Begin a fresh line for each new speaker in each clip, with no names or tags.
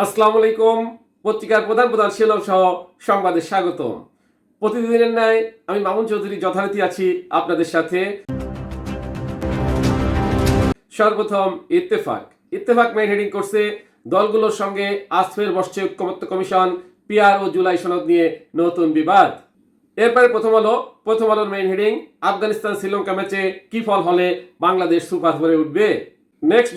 আসসালামু আলাইকুম। পত্রিকার প্রধান প্রধান শিরোনাম সহ সংবাদে স্বাগতম। প্রতিদিনের ন্যায় আমি মামুন চৌধুরী যথারীতি আছি আপনাদের সাথে। সর্বপ্রথম ইত্তেফাক। ইত্তেফাক মেইন হেডিং করছে দলগুলোর সঙ্গে আজ ফের বসছে ঐক্যমত্য কমিশন, পিআর ও জুলাই সনদ নিয়ে নতুন বিবাদ। এরপরে প্রথম আলোর মেইন হেডিং আফগানিস্তান শ্রীলঙ্কা ম্যাচে কি ফল হলে বাংলাদেশ সুপার ফোরে উঠবে। নেক্সট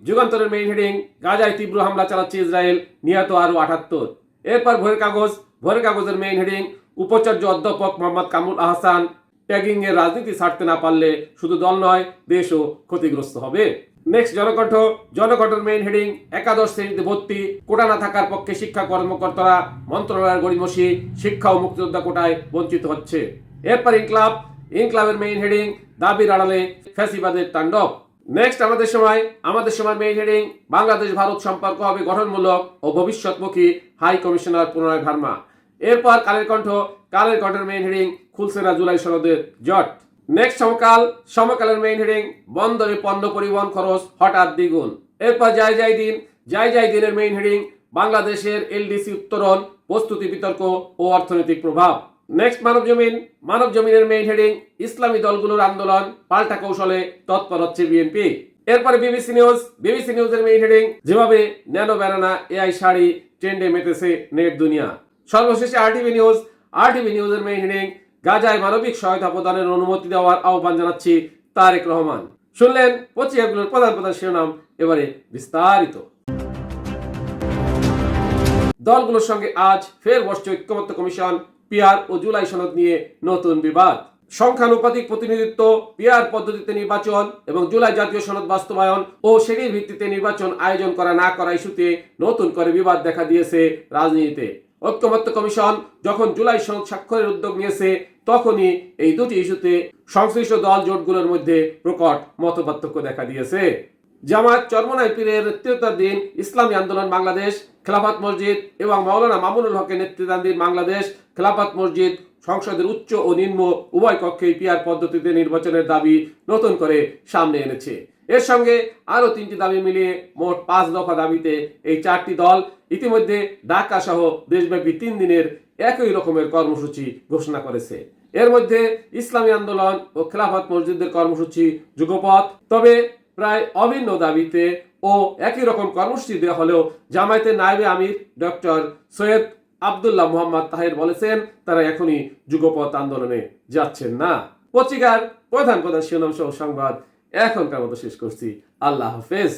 যুগান্তরের মেইন হেডিং গাজায় তীব্র হামলা চালাচ্ছে ইসরায়েল, নিহত আরো 78। এরপর ভোরের কাগজের মেইন হেডিং উপাচার্য অধ্যাপক মোহাম্মদ কামরুল আহসান, ট্যাগিং এর রাজনীতি ছাড়তে না পারলে শুধু দল নয় দেশও ক্ষতিগ্রস্ত হবে। নেক্সট জনকণ্ঠের মেইন হেডিং একাদশ শ্রেণীতে ভর্তি, কোটা না থাকার পক্ষে শিক্ষা কর্মকর্তারা, মন্ত্রণালয়ের গড়িমসি, শিক্ষা ও মুক্তিযোদ্ধা কোটায় বঞ্চিত হচ্ছে। এরপর ইনক্লাবের মেইন হেডিং দাবির আড়ালে ফ্যাসিবাদের তাণ্ডব। নেক্সট আমাদের সময় মেইন হেডিং বাংলাদেশ ভারত সম্পর্ক হবে গঠনমূলক ও ভবিষ্যৎমুখী, হাই কমিশনার পুনরায় ভার্মা। এরপর কালের কণ্ঠের মেইন হেডিং খুলছে না জুলাই সনদের জট। নেক্সট সমকালের মেইন হেডিং বন্দরে পণ্য পরিবহন খরচ হঠাৎ দ্বিগুণ। এরপর যাই দিনের মেইন হেডিং বাংলাদেশের এলডিসি উত্তরণ, প্রস্তুতি বিতর্ক ও অর্থনৈতিক প্রভাব। নেক্সট মানব জমিনের মেইন হেডিং ইসলামী দলগুলোর আন্দোলন, পাল্টা কৌশলে তৎপর হচ্ছে বিএনপি। এরপরে বিবিসি নিউজের মেইন হেডিং যেভাবে ন্যানো ব্যানানা এআই শাড়ি ট্রেন্ডে মেতেছে নেট দুনিয়া। সর্বশেষে আরটিভি নিউজের মেইন হেডিং গাজায় মানবিক সহায়তা প্রদানের অনুমতি দেওয়ার আহ্বান জানাচ্ছি তারেক রহমান। শুনলেন পত্রিকাগুলোর প্রধান প্রধান শিরোনাম, এবারে বিস্তারিত। দলগুলোর সঙ্গে আজ ফের বসছে ঐক্যমত্য কমিশন, পিআর ও জুলাই সনদ নিয়ে নতুন বিবাদ। সংখ্যানুপাতিক প্রতিনিধিত্ব, পিআর পদ্ধতিতে নির্বাচন এবং জুলাই জাতীয় সনদ বাস্তবায়ন ও সেটির ভিত্তিতে নির্বাচন আয়োজন করা না করা ইস্যুতে নতুন করে বিবাদ দেখা দিয়েছে রাজনীতিতে। ঐক্যমত্য কমিশন যখন জুলাই সনদ স্বাক্ষরের উদ্যোগ নিয়েছে তখনই এই দুটি ইস্যুতে সংশ্লিষ্ট দল জোটগুলোর মধ্যে প্রকট মতপার্থক্য দেখা দিয়েছে। জামায়াত চরমনাই পীরের নেতৃত্বাধীন ইসলামী আন্দোলন বাংলাদেশ, খেলাফত মসজিদ এবং মাওলানা মামুনুল হকের নেতৃত্বাধীন বাংলাদেশ খেলাফত মসজিদ সংসদের উচ্চ ও নিম্ন উভয় কক্ষেই পিআর পদ্ধতিতে নির্বাচনের দাবি নতুন করে সামনে এনেছে। এর সঙ্গে আরো 3টি দাবি মিলিয়ে মোট 5 দফা দাবিতে এই 4টি দল ইতিমধ্যে ঢাকা সহ দেশব্যাপী 3 দিনের একই রকমের কর্মসূচি ঘোষণা করেছে। এর মধ্যে ইসলামী আন্দোলন ও খেলাফত মসজিদের কর্মসূচি যুগপৎ। তবে প্রায় অভিন্ন দাবিতে ও একই রকম কর্মসূচি দেওয়া হলেও জামায়াতের নায়েবে আমির ডক্টর সৈয়দ আব্দুল্লাহ মোহাম্মদ তাহের বলেছেন তারা এখনই যুগপৎ আন্দোলনে যাচ্ছেন না। পত্রিকার প্রধান শিরোনাম সহ সংবাদ এখনকার মতো শেষ করছি। আল্লাহ হাফেজ।